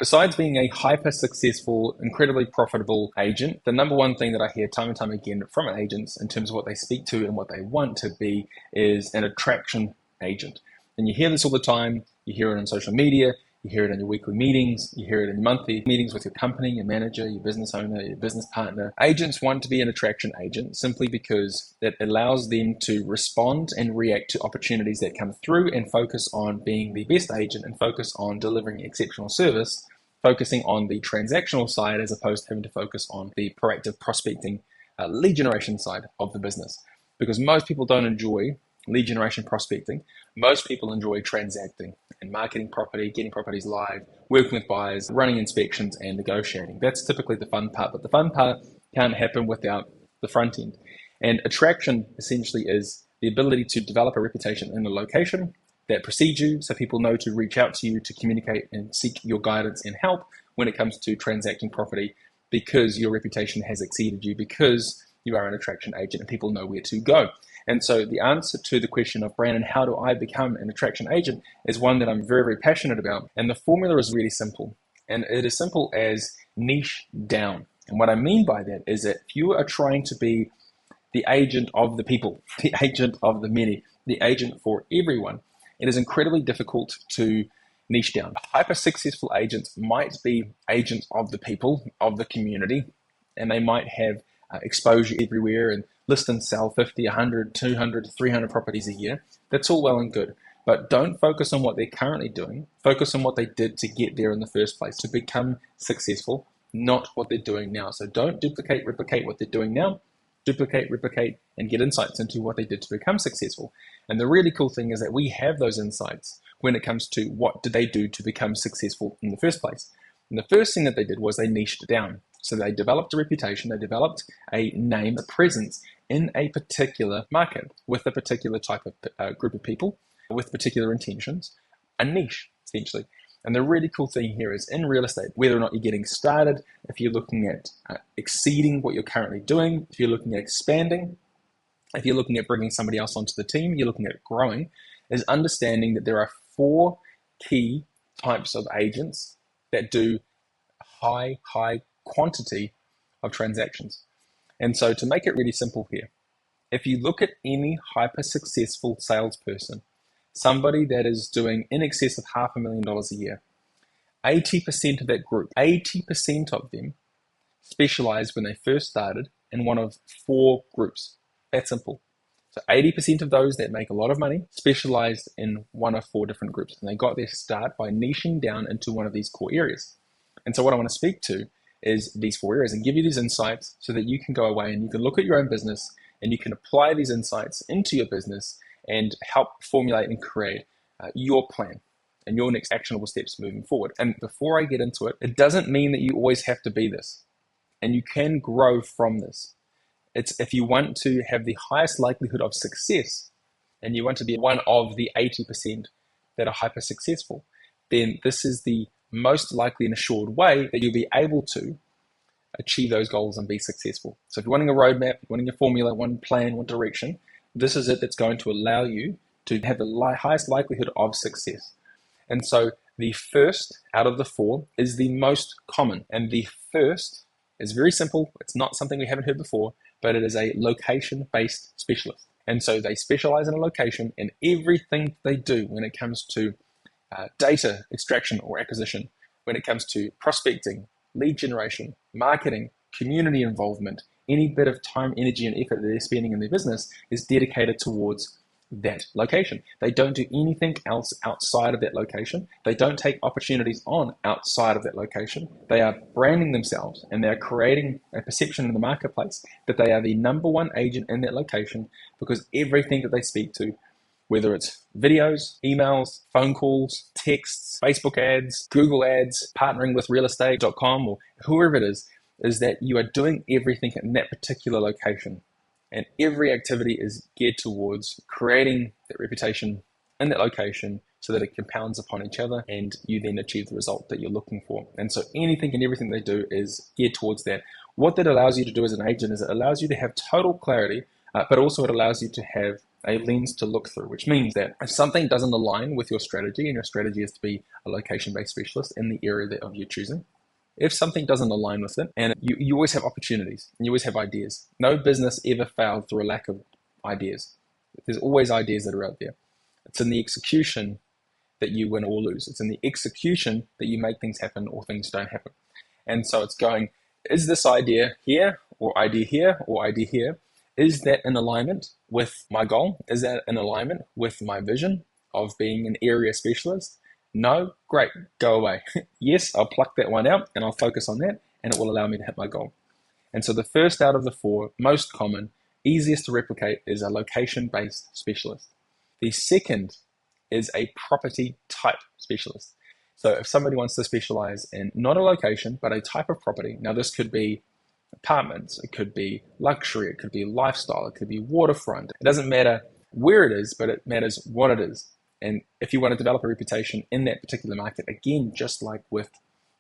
Besides being a hyper successful, incredibly profitable agent, the number one thing that I hear time and time again from agents in terms of what they speak to and what they want to be is an attraction agent. And you hear this all the time. You hear it on social media. You hear it in your weekly meetings. You hear it in your monthly meetings with your company, your manager, your business owner, your business partner. Agents want to be an attraction agent simply because it allows them to respond and react to opportunities that come through and focus on being the best agent and focus on delivering exceptional service, focusing on the transactional side as opposed to having to focus on the proactive prospecting, lead generation side of the business. Because most people don't enjoy lead generation prospecting. Most people enjoy transacting and marketing property, getting properties live, working with buyers, running inspections, and negotiating. That's typically the fun part, but the fun part can't happen without the front end. And attraction essentially is the ability to develop a reputation in a location that precedes you, so people know to reach out to you to communicate and seek your guidance and help when it comes to transacting property, because your reputation has exceeded you, because you are an attraction agent and people know where to go. And so the answer to the question of, Brandon, how do I become an attraction agent, is one that I'm very, very passionate about. And the formula is really simple. And it is simple as niche down. And what I mean by that is that if you are trying to be the agent of the people, the agent of the many, the agent for everyone, it is incredibly difficult to niche down. Hyper successful agents might be agents of the people, of the community, and they might have exposure everywhere and list and sell 50, 100, 200, 300 properties a year. That's all well and good. But don't focus on what they're currently doing. Focus on what they did to get there in the first place, to become successful, not what they're doing now. So don't replicate what they're doing now. Duplicate, replicate, and get insights into what they did to become successful. And the really cool thing is that we have those insights when it comes to what did they do to become successful in the first place. And the first thing that they did was they niched down. So they developed a reputation, they developed a name, a presence in a particular market with a particular type of group of people with particular intentions, a niche essentially. And the really cool thing here is in real estate, whether or not you're getting started, if you're looking at exceeding what you're currently doing, if you're looking at expanding, if you're looking at bringing somebody else onto the team, you're looking at growing, is understanding that there are 4 key types of agents that do high quantity of transactions. And so to make it really simple here, if you look at any hyper successful salesperson, somebody that is doing in excess of $500,000 a year, 80% of that group, 80% of them specialized when they first started in one of 4 groups. That's simple. So 80% of those that make a lot of money specialized in one of 4 different groups. And they got their start by niching down into one of these core areas. And so what I want to speak to is these 4 areas and give you these insights so that you can go away and you can look at your own business and you can apply these insights into your business and help formulate and create your plan and your next actionable steps moving forward. And before I get into it, it doesn't mean that you always have to be this, and you can grow from this. It's if you want to have the highest likelihood of success and you want to be one of the 80% that are hyper successful, then this is the most likely and assured way that you'll be able to achieve those goals and be successful. So if you're wanting a roadmap, you're wanting a formula, one plan, one direction, this is it that's going to allow you to have the highest likelihood of success. And so the first out of the 4 is the most common. And the first is very simple. It's not something we haven't heard before, but it is a location-based specialist. And so they specialize in a location, and everything they do when it comes to data extraction or acquisition, when it comes to prospecting, lead generation, marketing, community involvement, any bit of time, energy, and effort that they're spending in their business is dedicated towards that location. They don't do anything else outside of that location. They don't take opportunities on outside of that location. They are branding themselves and they're creating a perception in the marketplace that they are the number one agent in that location, because everything that they speak to, whether it's videos, emails, phone calls, texts, Facebook ads, Google ads, partnering with realestate.com or whoever it is that you are doing everything in that particular location. And every activity is geared towards creating that reputation in that location so that it compounds upon each other and you then achieve the result that you're looking for. And so anything and everything they do is geared towards that. What that allows you to do as an agent is it allows you to have total clarity, but also it allows you to have a lens to look through, which means that if something doesn't align with your strategy, and your strategy is to be a location-based specialist in the area of your choosing, if something doesn't align with it, and you always have opportunities, and you always have ideas. No business ever failed through a lack of ideas. There's always ideas that are out there. It's in the execution that you win or lose. It's in the execution that you make things happen or things don't happen. And so it's going, is this idea here, or idea here, or idea here? Is that in alignment with my goal? Is that in alignment with my vision of being an area specialist? No? Great, go away. Yes, I'll pluck that one out and I'll focus on that, and it will allow me to hit my goal. And so the first out of the four, most common, easiest to replicate, is a location-based specialist. The second is a property type specialist. So if somebody wants to specialize in not a location, but a type of property, now this could be apartments, it could be luxury, it could be lifestyle, it could be waterfront. It doesn't matter where it is, but it matters what it is. And if you want to develop a reputation in that particular market, again, just like with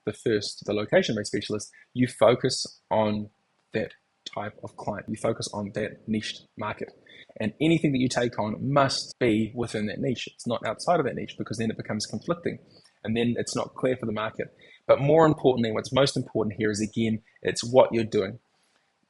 the location-based specialist, you focus on that type of client. You focus on that niche market. And anything that you take on must be within that niche. It's not outside of that niche, because then it becomes conflicting and then it's not clear for the market. But more importantly, what's most important here is, again, it's what you're doing.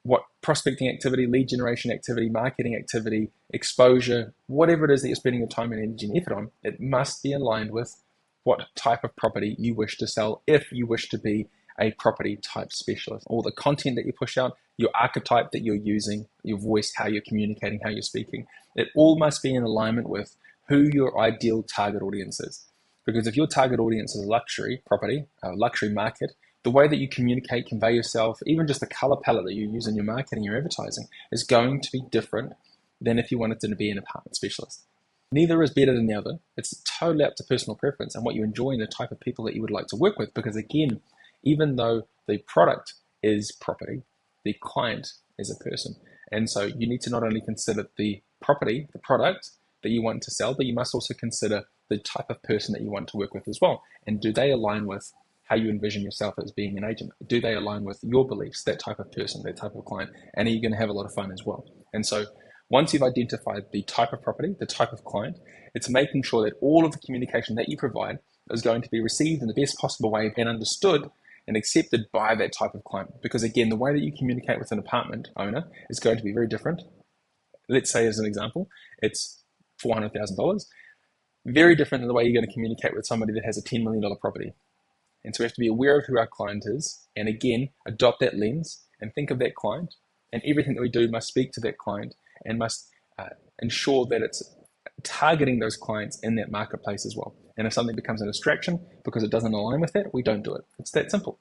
What prospecting activity, lead generation activity, marketing activity, exposure, whatever it is that you're spending your time and energy and effort on, it must be aligned with what type of property you wish to sell if you wish to be a property type specialist. All the content that you push out, your archetype that you're using, your voice, how you're communicating, how you're speaking, it all must be in alignment with who your ideal target audience is. Because if your target audience is a luxury property, a luxury market, the way that you communicate, convey yourself, even just the color palette that you use in your marketing, your advertising, is going to be different than if you wanted to be an apartment specialist. Neither is better than the other. It's totally up to personal preference and what you enjoy and the type of people that you would like to work with. Because again, even though the product is property, the client is a person. And so you need to not only consider the property, the product that you want to sell, but you must also consider the type of person that you want to work with as well. And do they align with how you envision yourself as being an agent? Do they align with your beliefs, that type of person, that type of client? And are you going to have a lot of fun as well? And so once you've identified the type of property, the type of client, it's making sure that all of the communication that you provide is going to be received in the best possible way and understood and accepted by that type of client. Because again, the way that you communicate with an apartment owner is going to be very different. Let's say, as an example, it's $400,000. Very different than the way you're going to communicate with somebody that has a $10 million property. And so we have to be aware of who our client is, and again, adopt that lens and think of that client, and everything that we do must speak to that client and must ensure that it's targeting those clients in that marketplace as well. And if something becomes a distraction because it doesn't align with that, we don't do it. It's that simple.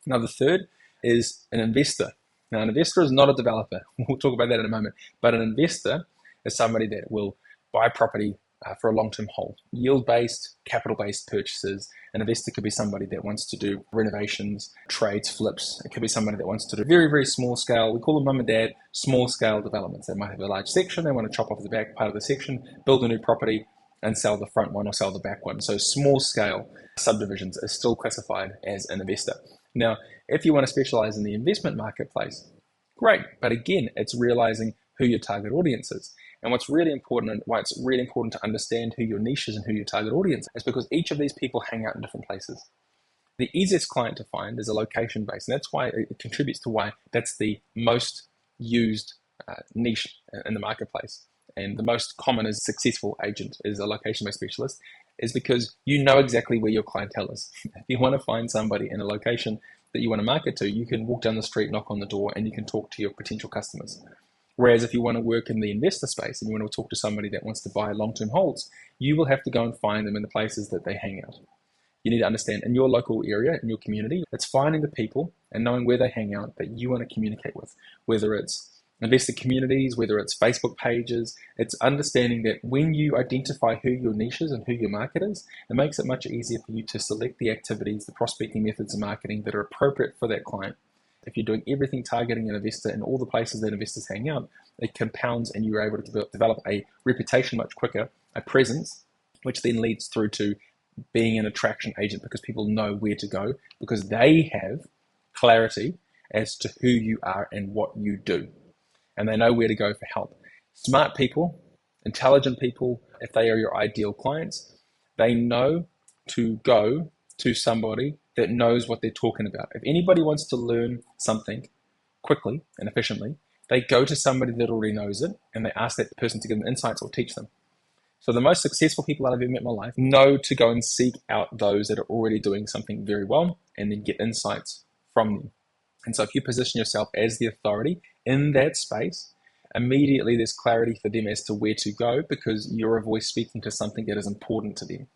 Now, the third is an investor. Now, an investor is not a developer. We'll talk about that in a moment. But an investor is somebody that will buy property for a long-term hold. Yield-based, capital-based purchases. An investor could be somebody that wants to do renovations, trades, flips. It could be somebody that wants to do very, very small scale. We call them mum and dad small scale developments. They might have a large section. They want to chop off the back part of the section, build a new property, and sell the front one or sell the back one. So small scale subdivisions is still classified as an investor. Now, if you want to specialize in the investment marketplace, great. But again, it's realizing who your target audience is. And what's really important, and why it's really important to understand who your niche is and who your target audience is, because each of these people hang out in different places. The easiest client to find is a location based, and that's why it contributes to why that's the most used niche in the marketplace. And the most common as successful agent is a location-based specialist, is because you know exactly where your clientele is. If you want to find somebody in a location that you want to market to, you can walk down the street, knock on the door, and you can talk to your potential customers. Whereas if you want to work in the investor space and you want to talk to somebody that wants to buy long-term holds, you will have to go and find them in the places that they hang out. You need to understand in your local area, in your community, it's finding the people and knowing where they hang out that you want to communicate with, whether it's investor communities, whether it's Facebook pages. It's understanding that when you identify who your niche is and who your market is, it makes it much easier for you to select the activities, the prospecting methods of marketing that are appropriate for that client. If you're doing everything targeting an investor in all the places that investors hang out, it compounds and you're able to develop a reputation much quicker, a presence, which then leads through to being an attraction agent because people know where to go because they have clarity as to who you are and what you do. And they know where to go for help. Smart people intelligent people, if they are your ideal clients, they know to go to somebody that knows what they're talking about. If anybody wants to learn something quickly and efficiently, they go to somebody that already knows it and they ask that person to give them insights or teach them. So the most successful people that I've ever met in my life know to go and seek out those that are already doing something very well and then get insights from them. And so if you position yourself as the authority in that space, immediately there's clarity for them as to where to go because you're a voice speaking to something that is important to them.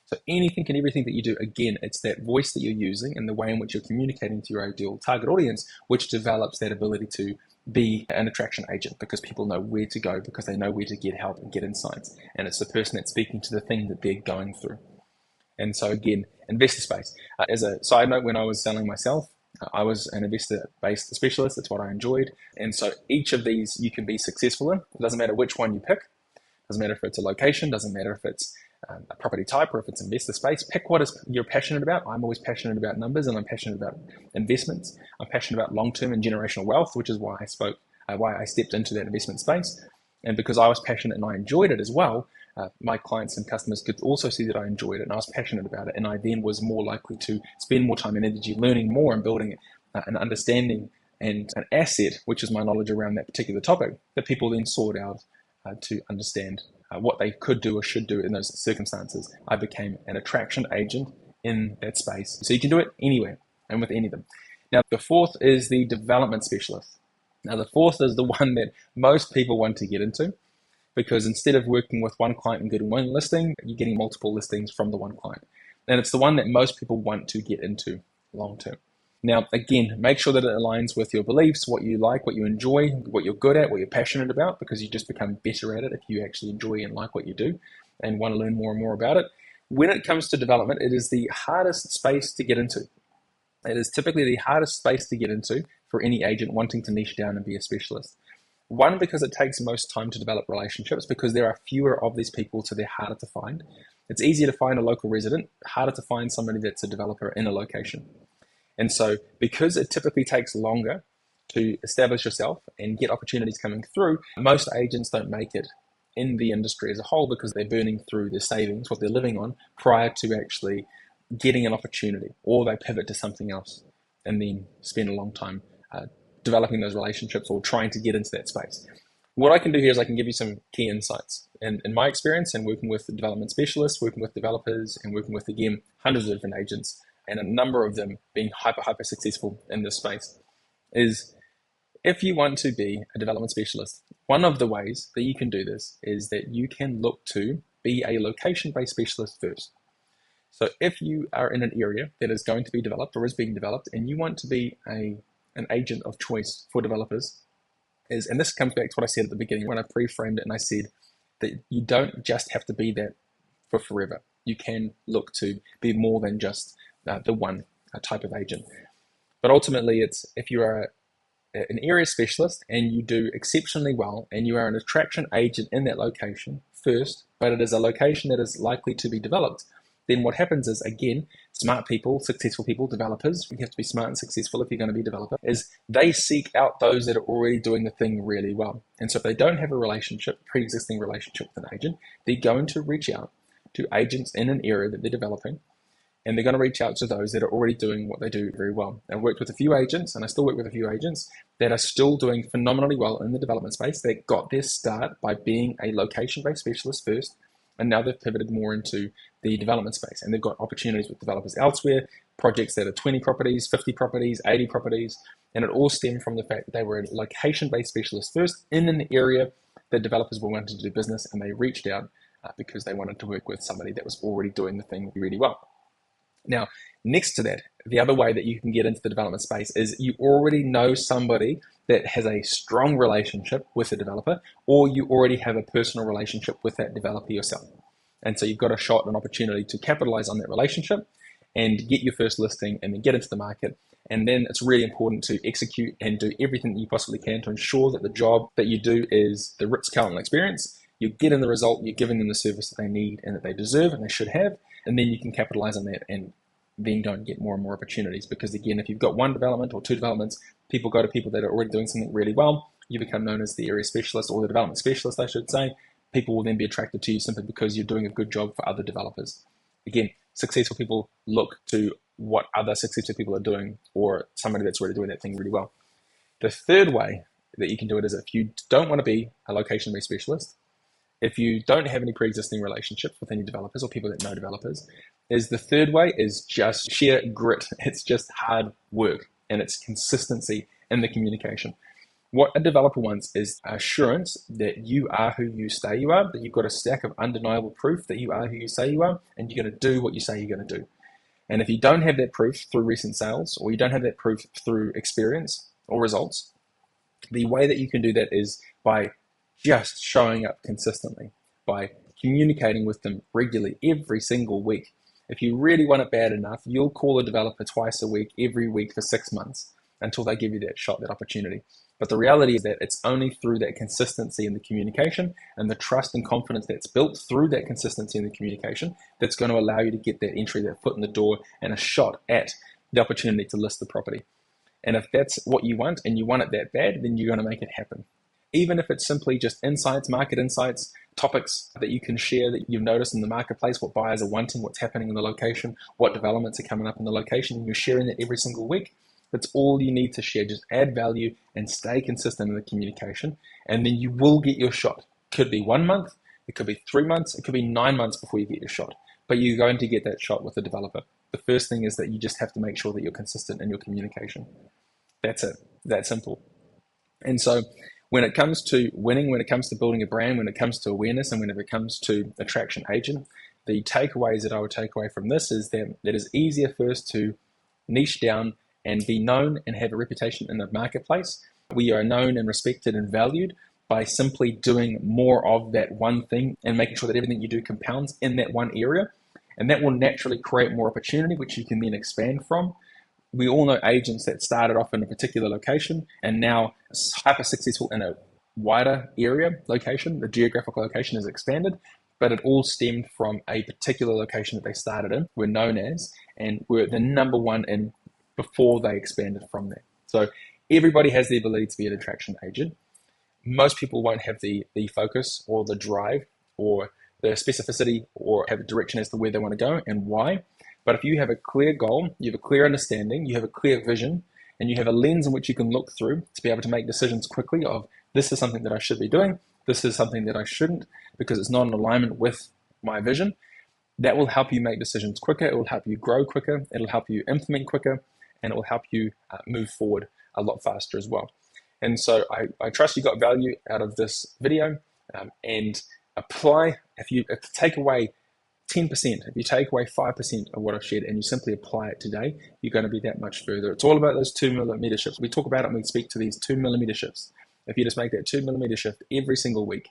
So anything and everything that you do, again, it's that voice that you're using and the way in which you're communicating to your ideal target audience, which develops that ability to be an attraction agent because people know where to go because they know where to get help and get insights. And it's the person that's speaking to the thing that they're going through. And so again, investor space. As a side note, when I was selling myself, I was an investor-based specialist. That's what I enjoyed. And so each of these you can be successful in. It doesn't matter which one you pick. It doesn't matter if it's a location. It doesn't matter if it's a property type or if it's investor space. Pick what you're passionate about. I'm always passionate about numbers and I'm passionate about investments. I'm passionate about long-term and generational wealth, which is why I stepped into that investment space. And because I was passionate and I enjoyed it as well, my clients and customers could also see that I enjoyed it and I was passionate about it. And I then was more likely to spend more time and energy learning more and building an understanding and an asset, which is my knowledge around that particular topic, that people then sought out to understand what they could do or should do in those circumstances. I became an attraction agent in that space. So you can do it anywhere and with any of them. Now, the fourth is the development specialist. Now, the fourth is the one that most people want to get into because instead of working with one client and getting one listing, you're getting multiple listings from the one client. And it's the one that most people want to get into long term. Now, again, make sure that it aligns with your beliefs, what you like, what you enjoy, what you're good at, what you're passionate about, because you just become better at it if you actually enjoy and like what you do and want to learn more and more about it. When it comes to development, it is the hardest space to get into. It is typically the hardest space to get into for any agent wanting to niche down and be a specialist. One, because it takes most time to develop relationships because there are fewer of these people, so they're harder to find. It's easier to find a local resident, harder to find somebody that's a developer in a location. And so because it typically takes longer to establish yourself and get opportunities coming through, most agents don't make it in the industry as a whole because they're burning through their savings, what they're living on, prior to actually getting an opportunity, or they pivot to something else and then spend a long time developing those relationships or trying to get into that space. What I can do here is I can give you some key insights. In my experience and working with development specialists, working with developers, and working with, again, hundreds of different agents, and a number of them being hyper successful in this space, is if you want to be a development specialist, one of the ways that you can do this is that you can look to be a location-based specialist first. So if you are in an area that is going to be developed or is being developed and you want to be an agent of choice for developers, and this comes back to what I said at the beginning when I pre-framed it and I said that you don't just have to be that for forever. You can look to be more than just the one type of agent. But ultimately, it's if you are an area specialist and you do exceptionally well and you are an attraction agent in that location first, but it is a location that is likely to be developed, then what happens is, again, smart people, successful people, developers, you have to be smart and successful if you're going to be a developer, is they seek out those that are already doing the thing really well. And so if they don't have a relationship, pre-existing relationship with an agent, they're going to reach out to agents in an area that they're developing, and they're going to reach out to those that are already doing what they do very well. I've worked with a few agents, and I still work with a few agents that are still doing phenomenally well in the development space. They got their start by being a location-based specialist first, and now they've pivoted more into the development space, and they've got opportunities with developers elsewhere, projects that are 20 properties, 50 properties, 80 properties, and it all stemmed from the fact that they were a location-based specialist first in an area that developers were wanting to do business, and they reached out because they wanted to work with somebody that was already doing the thing really well. Now, next to that, the other way that you can get into the development space is you already know somebody that has a strong relationship with a developer, or you already have a personal relationship with that developer yourself. And so you've got a shot, an opportunity to capitalize on that relationship and get your first listing and then get into the market. And then it's really important to execute and do everything that you possibly can to ensure that the job that you do is the Ritz-Carlton experience. You're getting the result, you're giving them the service that they need and that they deserve and they should have, and then you can capitalize on that and then go and get more and more opportunities. Because again, if you've got one development or two developments, people go to people that are already doing something really well. You become known as the area specialist, or the development specialist, I should say. people will then be attracted to you simply because you're doing a good job for other developers. Again, successful people look to what other successful people are doing, or somebody that's already doing that thing really well. The third way that you can do it is if you don't want to be a location-based specialist, if you don't have any pre-existing relationships with any developers or people that know developers, is the third way is just sheer grit. It's just hard work and it's consistency in the communication. What a developer wants is assurance that you are who you say you are, that you've got a stack of undeniable proof that you are who you say you are, and you're going to do what you say you're going to do. And if you don't have that proof through recent sales, or you don't have that proof through experience or results, the way that you can do that is by just showing up consistently, by communicating with them regularly every single week. If you really want it bad enough, you'll call a developer twice a week, every week for 6 months until they give you that shot, that opportunity. But the reality is that it's only through that consistency in the communication and the trust and confidence that's built through that consistency in the communication that's going to allow you to get that entry, that foot in the door, and a shot at the opportunity to list the property. And if that's what you want and you want it that bad, then you're going to make it happen. Even if it's simply just insights, market insights, topics that you can share that you've noticed in the marketplace, what buyers are wanting, what's happening in the location, what developments are coming up in the location, and you're sharing that every single week. That's all you need to share. Just add value and stay consistent in the communication, and then you will get your shot. Could be 1 month, it could be 3 months, it could be 9 months before you get your shot, but you're going to get that shot with the developer. The first thing is that you just have to make sure that you're consistent in your communication. That's it. That simple. And so when it comes to winning, when it comes to building a brand, when it comes to awareness, and when it comes to attraction agent, the takeaways that I would take away from this is that it is easier first to niche down and be known and have a reputation in the marketplace. We are known and respected and valued by simply doing more of that one thing and making sure that everything you do compounds in that one area. And that will naturally create more opportunity, which you can then expand from. We all know agents that started off in a particular location and now hyper successful in a wider area location. The geographical location has expanded, but it all stemmed from a particular location that they started in, were known as, and were the number one in before they expanded from there. So everybody has the ability to be an attraction agent. Most people won't have the focus or the drive or the specificity or have a direction as to where they want to go and why. But if you have a clear goal, you have a clear understanding, you have a clear vision, and you have a lens in which you can look through to be able to make decisions quickly of this is something that I should be doing, this is something that I shouldn't because it's not in alignment with my vision, that will help you make decisions quicker, it will help you grow quicker, it'll help you implement quicker, and it will help you move forward a lot faster as well. And so I trust you got value out of this video, and apply. If you take away 10%, if you take away 5% of what I've shared and you simply apply it today, you're going to be that much further. It's all about those 2mm shifts. We talk about it and we speak to these 2mm shifts. If you just make that 2mm shift every single week,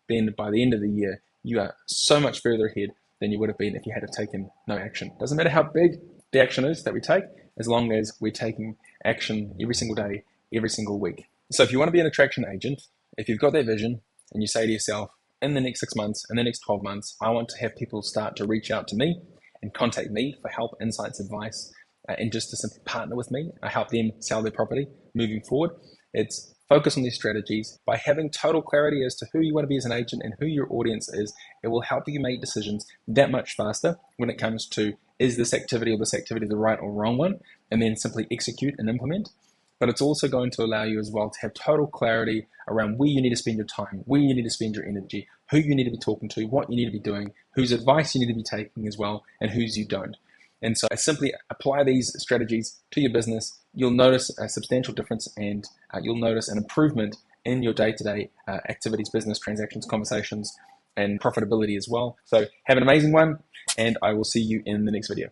then by the end of the year, you are so much further ahead than you would have been if you had taken no action. Doesn't matter how big the action is that we take, as long as we're taking action every single day, every single week. So if you want to be an attraction agent, if you've got that vision and you say to yourself, in the next 6 months, in the next 12 months, I want to have people start to reach out to me and contact me for help, insights, advice, and just to simply partner with me. I help them sell their property moving forward. It's focus on these strategies. By having total clarity as to who you want to be as an agent and who your audience is, it will help you make decisions that much faster when it comes to is this activity or this activity the right or wrong one, and then simply execute and implement. But it's also going to allow you as well to have total clarity around where you need to spend your time, where you need to spend your energy, who you need to be talking to, what you need to be doing, whose advice you need to be taking as well, and whose you don't. And so simply apply these strategies to your business. You'll notice a substantial difference, and you'll notice an improvement in your day-to-day activities, business, transactions, conversations, and profitability as well. So have an amazing one, and I will see you in the next video.